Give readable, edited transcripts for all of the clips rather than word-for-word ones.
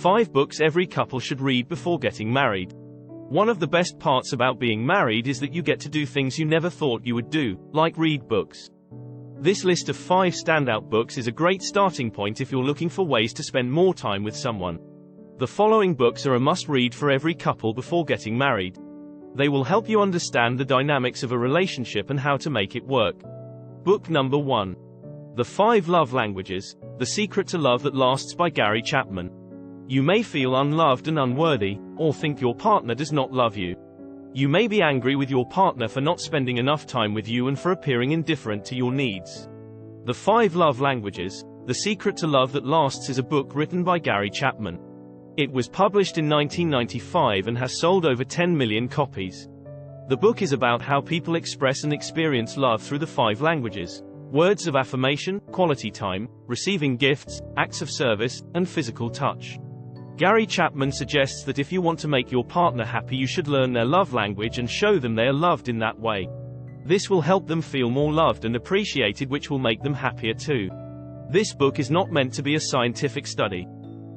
5 books every couple should read before getting married. One of the best parts about being married is that you get to do things you never thought you would do, like read books. This list of 5 standout books is a great starting point if you're looking for ways to spend more time with someone. The following books are a must-read for every couple before getting married. They will help you understand the dynamics of a relationship and how to make it work. Book number 1. The 5 Love Languages: The Secret to Love That Lasts by Gary Chapman. You may feel unloved and unworthy, or think your partner does not love you. You may be angry with your partner for not spending enough time with you and for appearing indifferent to your needs. The 5 Love Languages: The Secret to Love That Lasts is a book written by Gary Chapman. It was published in 1995 and has sold over 10 million copies. The book is about how people express and experience love through the 5 languages: words of affirmation, quality time, receiving gifts, acts of service, and physical touch. Gary Chapman suggests that if you want to make your partner happy, you should learn their love language and show them they are loved in that way. This will help them feel more loved and appreciated, which will make them happier too. This book is not meant to be a scientific study.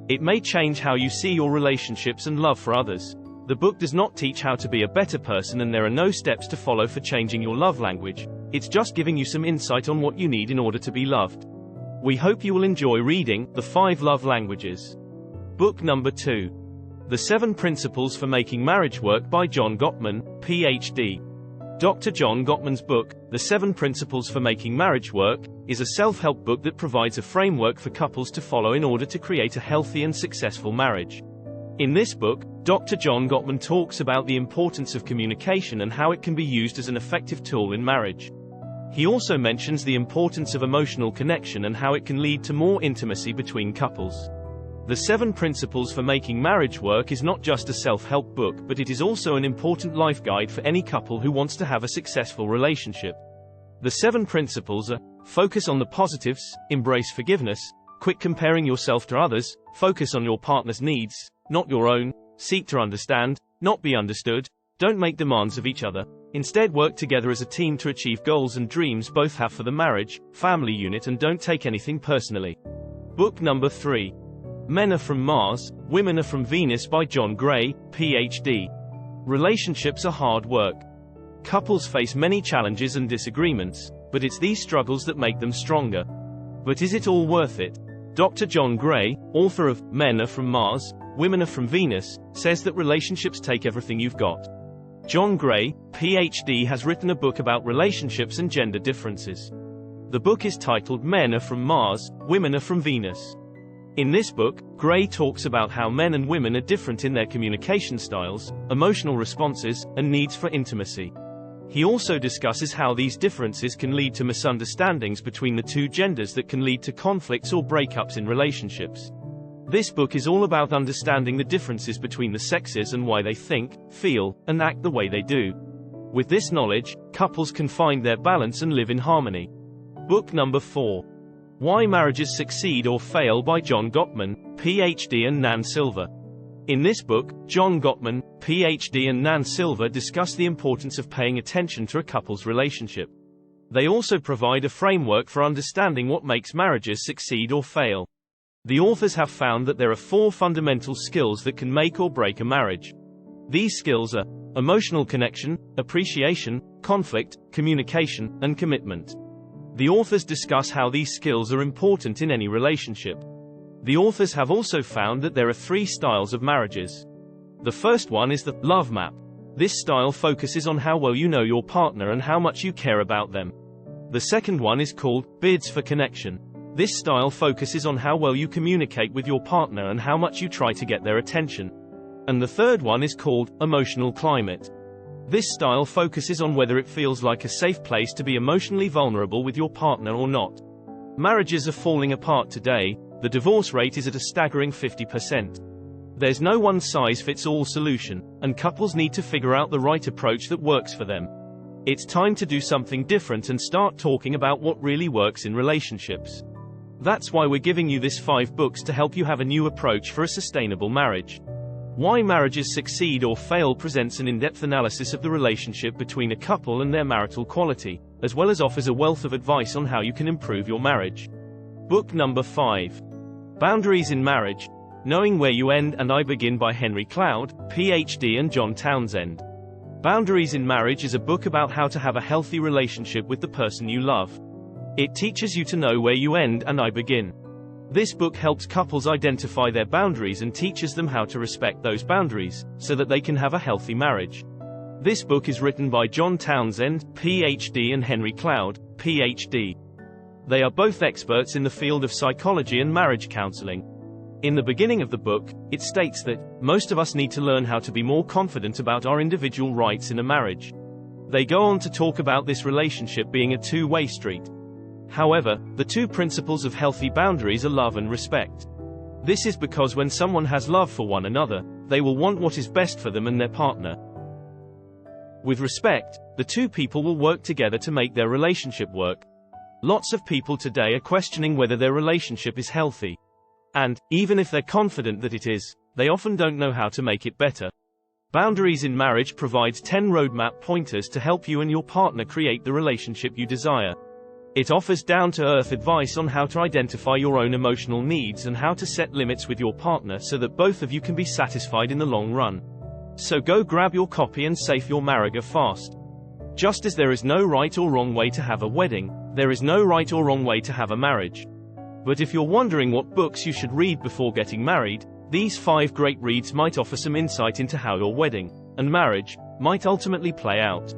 It may change how you see your relationships and love for others. The book does not teach how to be a better person, and there are no steps to follow for changing your love language. It's just giving you some insight on what you need in order to be loved. We hope you will enjoy reading The 5 Love Languages. Book number 2. The 7 Principles for Making Marriage Work by John Gottman, Ph.D. Dr. John Gottman's book, The 7 Principles for Making Marriage Work, is a self-help book that provides a framework for couples to follow in order to create a healthy and successful marriage. In this book, Dr. John Gottman talks about the importance of communication and how it can be used as an effective tool in marriage. He also mentions the importance of emotional connection and how it can lead to more intimacy between couples. The 7 Principles for Making Marriage Work is not just a self-help book, but it is also an important life guide for any couple who wants to have a successful relationship. The 7 principles are: focus on the positives, embrace forgiveness, quit comparing yourself to others, focus on your partner's needs, not your own, seek to understand, not be understood, don't make demands of each other. Instead, work together as a team to achieve goals and dreams both have for the marriage, family unit, and don't take anything personally. Book number 3. Men Are From Mars, Women Are From Venus by John Gray, Ph.D. Relationships are hard work. Couples face many challenges and disagreements, but it's these struggles that make them stronger. But is it all worth it? Dr. John Gray, author of Men Are From Mars, Women Are From Venus, says that relationships take everything you've got. John Gray, Ph.D. has written a book about relationships and gender differences. The book is titled Men Are From Mars, Women Are From Venus. In this book, Gray talks about how men and women are different in their communication styles, emotional responses, and needs for intimacy. He also discusses how these differences can lead to misunderstandings between the two genders that can lead to conflicts or breakups in relationships. This book is all about understanding the differences between the sexes and why they think, feel, and act the way they do. With this knowledge, couples can find their balance and live in harmony. Book number 4. Why Marriages Succeed or Fail by John Gottman, Ph.D. and Nan Silver. In this book, John Gottman, Ph.D. and Nan Silver discuss the importance of paying attention to a couple's relationship. They also provide a framework for understanding what makes marriages succeed or fail. The authors have found that there are 4 fundamental skills that can make or break a marriage. These skills are emotional connection, appreciation, conflict, communication, and commitment. The authors discuss how these skills are important in any relationship. The authors have also found that there are 3 styles of marriages. The first one is the love map. This style focuses on how well you know your partner and how much you care about them. The second one is called bids for connection. This style focuses on how well you communicate with your partner and how much you try to get their attention. And the third one is called emotional climate. This style focuses on whether it feels like a safe place to be emotionally vulnerable with your partner or not. Marriages are falling apart today. The divorce rate is at a staggering 50%. There's no one-size-fits-all solution, and couples need to figure out the right approach that works for them. It's time to do something different and start talking about what really works in relationships. That's why we're giving you this 5 books to help you have a new approach for a sustainable marriage. Why Marriages Succeed or Fail presents an in-depth analysis of the relationship between a couple and their marital quality, as well as offers a wealth of advice on how you can improve your marriage. Book number 5. Boundaries in Marriage: Knowing Where You End and I Begin by Henry Cloud, Ph.D. and John Townsend. Boundaries in Marriage is a book about how to have a healthy relationship with the person you love. It teaches you to know where you end and I begin. This book helps couples identify their boundaries and teaches them how to respect those boundaries, so that they can have a healthy marriage. This book is written by John Townsend, Ph.D. and Henry Cloud, Ph.D. They are both experts in the field of psychology and marriage counseling. In the beginning of the book, it states that most of us need to learn how to be more confident about our individual rights in a marriage. They go on to talk about this relationship being a two-way street. However, the two principles of healthy boundaries are love and respect. This is because when someone has love for one another, they will want what is best for them and their partner. With respect, the two people will work together to make their relationship work. Lots of people today are questioning whether their relationship is healthy. And, even if they're confident that it is, they often don't know how to make it better. Boundaries in Marriage provides 10 roadmap pointers to help you and your partner create the relationship you desire. It offers down-to-earth advice on how to identify your own emotional needs and how to set limits with your partner so that both of you can be satisfied in the long run. So go grab your copy and save your marriage fast. Just as there is no right or wrong way to have a wedding, there is no right or wrong way to have a marriage. But if you're wondering what books you should read before getting married, these 5 great reads might offer some insight into how your wedding and marriage might ultimately play out.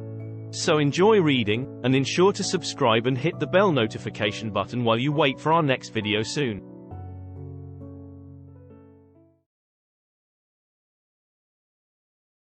So enjoy reading, and ensure to subscribe and hit the bell notification button while you wait for our next video soon.